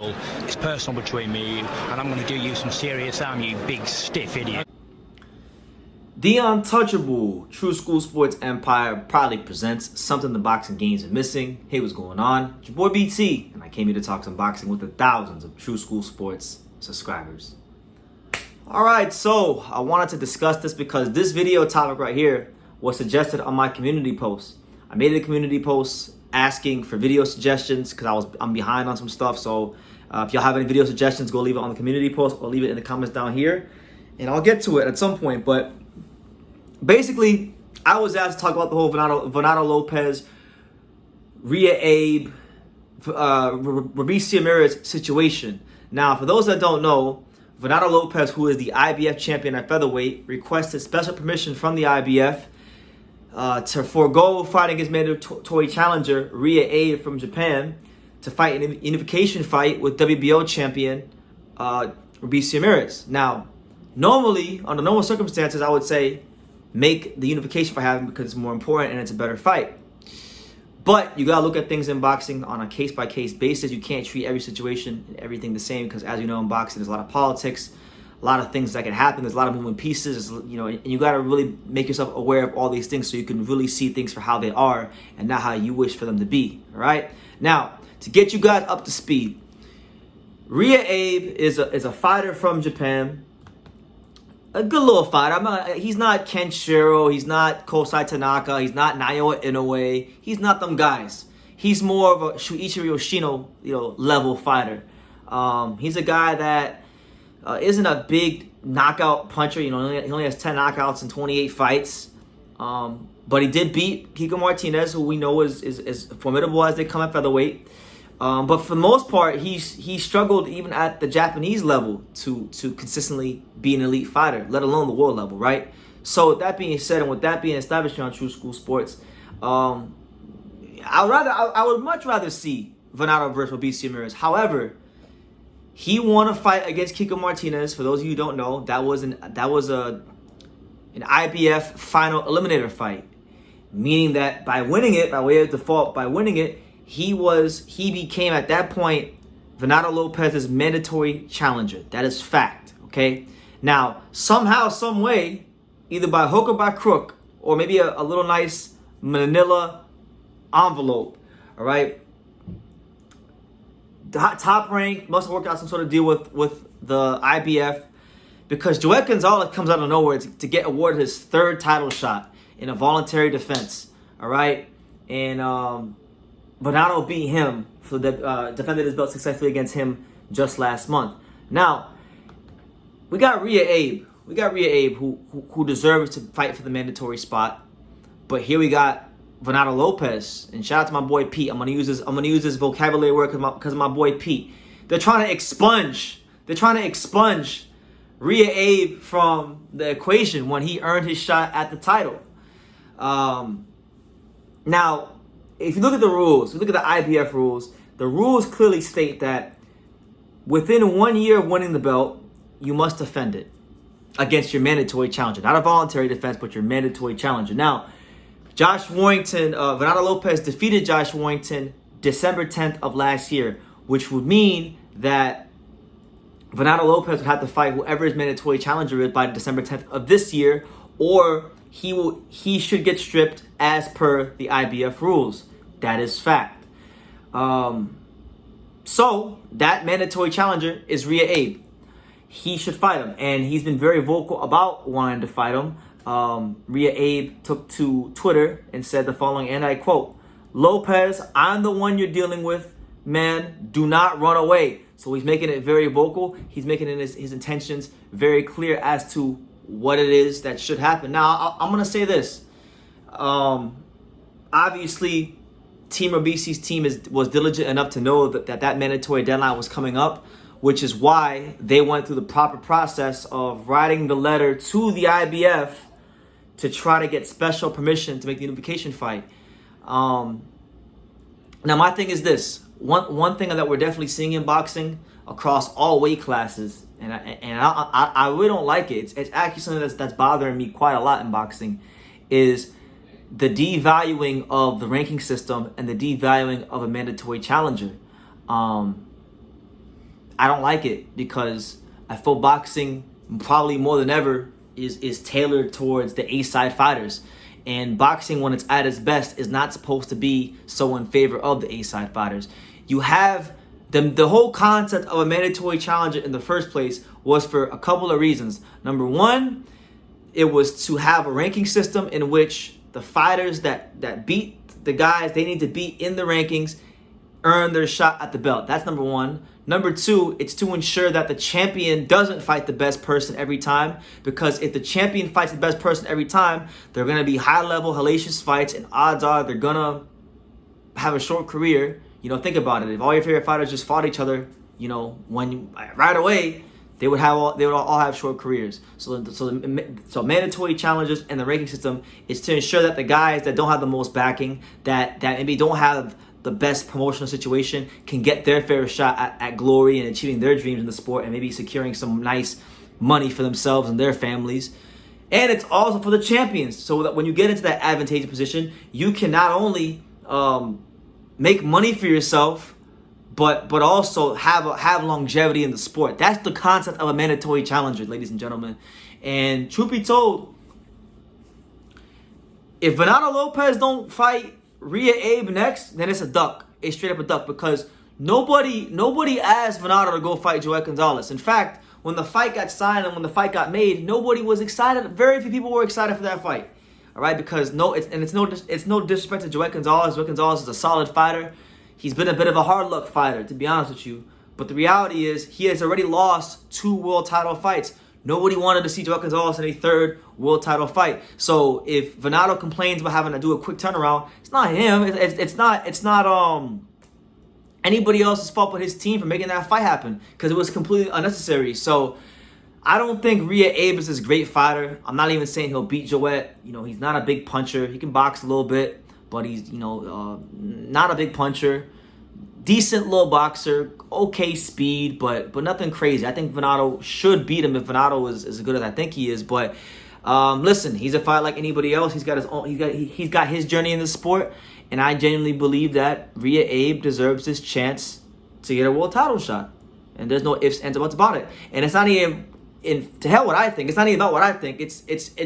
It's personal between me and you, and I'm going to do you some serious harm, you big stiff idiot. The untouchable True School Sports Empire proudly presents something the boxing games are missing. Hey, what's going on? It's your boy BT, and I came here to talk some boxing with the thousands of True School Sports subscribers. Alright, so I wanted to discuss this because this video topic right here was suggested on my community post. I made a community post asking for video suggestions because I'm behind on some stuff. So if y'all have any video suggestions, go leave it on the community post or leave it in the comments down here, and I'll get to it at some point. But basically, I was asked to talk about the whole Venado Lopez, Reiya Abe, Robeisy Ramirez situation. Now, for those that don't know, Venado Lopez, who is the IBF champion at featherweight, requested special permission from the IBF to forego fighting his mandatory challenger, Reiya Abe from Japan, to fight an unification fight with WBO champion Robeisy Ramirez. Now, normally, under normal circumstances, I would say make the unification fight happen because it's more important and it's a better fight. But you gotta look at things in boxing on a case-by-case basis. You can't treat every situation and everything the same because, as you know, in boxing, there's a lot of politics, a lot of things that can happen. There's a lot of moving pieces, and you gotta really make yourself aware of all these things so you can really see things for how they are and not how you wish for them to be. All right. Now, to get you guys up to speed, Reiya Abe is a fighter from Japan. A good little fighter. He's not Kenshiro. He's not Kosai Tanaka. He's not Naoya Inoue. He's not them guys. He's more of a Shuichiro Yoshino, level fighter. He's a guy that isn't a big knockout puncher. He only has 10 knockouts in 28 fights. But he did beat Kiko Martinez, who we know is formidable as they come at featherweight. But for the most part, he struggled even at the Japanese level to consistently be an elite fighter, let alone the world level, right? So with that being said, and with that being established on True School Sports, I would much rather see Venado versus Robeisy Ramirez. However, he won a fight against Kiko Martinez. For those of you who don't know, that was an IBF final eliminator fight, meaning that by winning it, by way of default, he became at that point Venado Lopez's mandatory challenger. That is fact, okay? Now, somehow, some way, either by hook or by crook, or maybe a little nice manila envelope, all right? Top Rank must work out some sort of deal with the IBF because Joet Gonzalez comes out of nowhere to get awarded his third title shot in a voluntary defense, all right? And Venado beat him for defended his belt successfully against him just last month. Now, we got Reiya Abe. We got Reiya Abe who deserves to fight for the mandatory spot. But here we got Venado Lopez. And shout out to my boy Pete. I'm gonna use this vocabulary word because of my boy Pete. They're trying to expunge Reiya Abe from the equation when he earned his shot at the title. Now, if you look at the rules, if you look at the IBF rules, the rules clearly state that within 1 year of winning the belt, you must defend it against your mandatory challenger. Not a voluntary defense, but your mandatory challenger. Now, Josh Warrington, Venado Lopez defeated Josh Warrington December 10th of last year, which would mean that Venado Lopez would have to fight whoever his mandatory challenger is by December 10th of this year, or he should get stripped as per the IBF rules. That is fact. So that mandatory challenger is Reiya Abe. He should fight him, and he's been very vocal about wanting to fight him. Reiya Abe took to Twitter and said the following, and I quote, "Lopez, I'm the one you're dealing with. Man, do not run away." So he's making it very vocal. He's making his intentions very clear as to what it is that should happen. Now, I'm going to say this. Obviously, Team Robeisy's team was diligent enough to know that mandatory deadline was coming up, which is why they went through the proper process of writing the letter to the IBF to try to get special permission to make the unification fight. Now, my thing is this. One thing that we're definitely seeing in boxing across all weight classes, and I really don't like it. It's actually something that's bothering me quite a lot in boxing, is the devaluing of the ranking system and the devaluing of a mandatory challenger. I don't like it because I feel boxing probably more than ever is tailored towards the A-side fighters. And boxing, when it's at its best, is not supposed to be so in favor of the A-side fighters. You have the whole concept of a mandatory challenger in the first place was for a couple of reasons. Number one, it was to have a ranking system in which the fighters that beat the guys they need to beat in the rankings earn their shot at the belt. That's number one. Number two, it's to ensure that the champion doesn't fight the best person every time, because if the champion fights the best person every time, they're going to be high-level, hellacious fights, and odds are they're going to have a short career. You know, think about it. If all your favorite fighters just fought each other, you know, right away, they would all have short careers. So mandatory challenges and the ranking system is to ensure that the guys that don't have the most backing, that maybe don't have the best promotional situation, can get their fair shot at glory and achieving their dreams in the sport, and maybe securing some nice money for themselves and their families. And it's also for the champions, so that when you get into that advantageous position, you can not only make money for yourself, but also have longevity in the sport. That's the concept of a mandatory challenger, ladies and gentlemen. And truth be told, if Venado Lopez don't fight Reiya Abe next, then it's a duck. It's straight up a duck, because nobody asked Venado to go fight Joel Gonzalez. In fact, when the fight got signed and when the fight got made, nobody was excited. Very few people were excited for that fight. All right, because it's no disrespect to Joel Gonzalez. Joel Gonzalez is a solid fighter. He's been a bit of a hard luck fighter, to be honest with you. But the reality is he has already lost 2 world title fights. Nobody wanted to see Joel Gonzalez in a 3rd world title fight. So if Venado complains about having to do a quick turnaround, it's not him. It's not anybody else's fault but his team for making that fight happen, because it was completely unnecessary. So I don't think Reiya Abe is this great fighter. I'm not even saying he'll beat Joel. You know, he's not a big puncher. He can box a little bit, but he's, you know, not a big puncher. Decent little boxer, okay speed, but nothing crazy. I think Venado should beat him if Venado is as good as I think he is. But listen, he's a fight like anybody else. He's got his own. He's got his journey in the sport, and I genuinely believe that Reiya Abe deserves his chance to get a world title shot. And there's no ifs, ands, or buts about it. And it's not even to hell what I think. It's not even about what I think. It's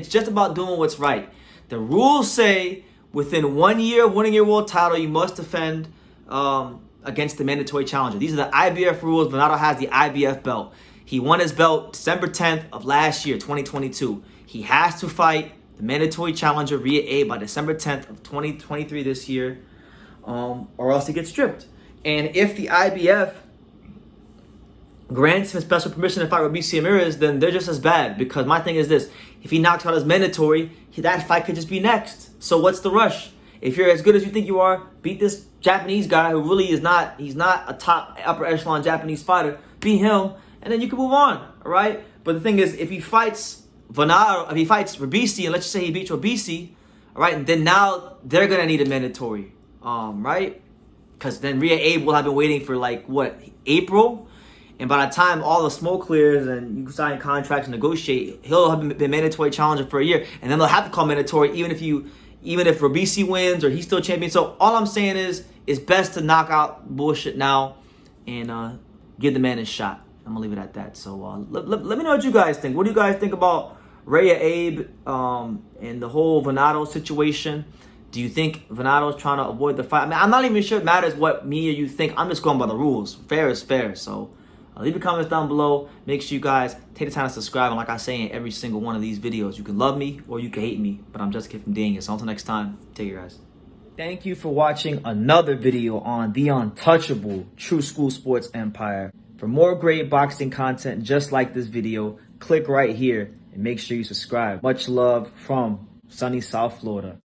just about doing what's right. The rules say within 1 year of winning your world title, you must defend against the mandatory challenger. These are the IBF rules. Venado has the IBF belt. He won his belt December 10th of last year, 2022. He has to fight the mandatory challenger, Reiya Abe, by December 10th of 2023 this year, or else he gets stripped. And if the IBF grants him special permission to fight Robeisy Ramirez, then they're just as bad. Because my thing is this: if he knocks out his mandatory, that fight could just be next. So what's the rush? If you're as good as you think you are, beat this Japanese guy who really is not. He's not a top upper echelon Japanese fighter. Beat him, and then you can move on. All right. But the thing is, if he fights Venado, if he fights Robeisy, and let's just say he beats Robeisy, all right, and then now they're gonna need a mandatory, right? Because then Reiya Abe will have been waiting for like what, April. And by the time all the smoke clears and you sign contracts and negotiate, he'll have been mandatory challenger for a year. And then they'll have to call mandatory even if Robeisy wins or he's still champion. So all I'm saying is it's best to knock out bullshit now and give the man his shot. I'm going to leave it at that. So let me know what you guys think. What do you guys think about Reiya Abe and the whole Venado situation? Do you think Venado's trying to avoid the fight? I mean, I'm not even sure it matters what me or you think. I'm just going by the rules. Fair is fair. So leave your comments down below. Make sure you guys take the time to subscribe. And like I say in every single one of these videos, you can love me or you can hate me. But I'm just a kid from Daniel. So until next time, take care, guys. Thank you for watching another video on the untouchable True School Sports Empire. For more great boxing content just like this video, click right here and make sure you subscribe. Much love from sunny South Florida.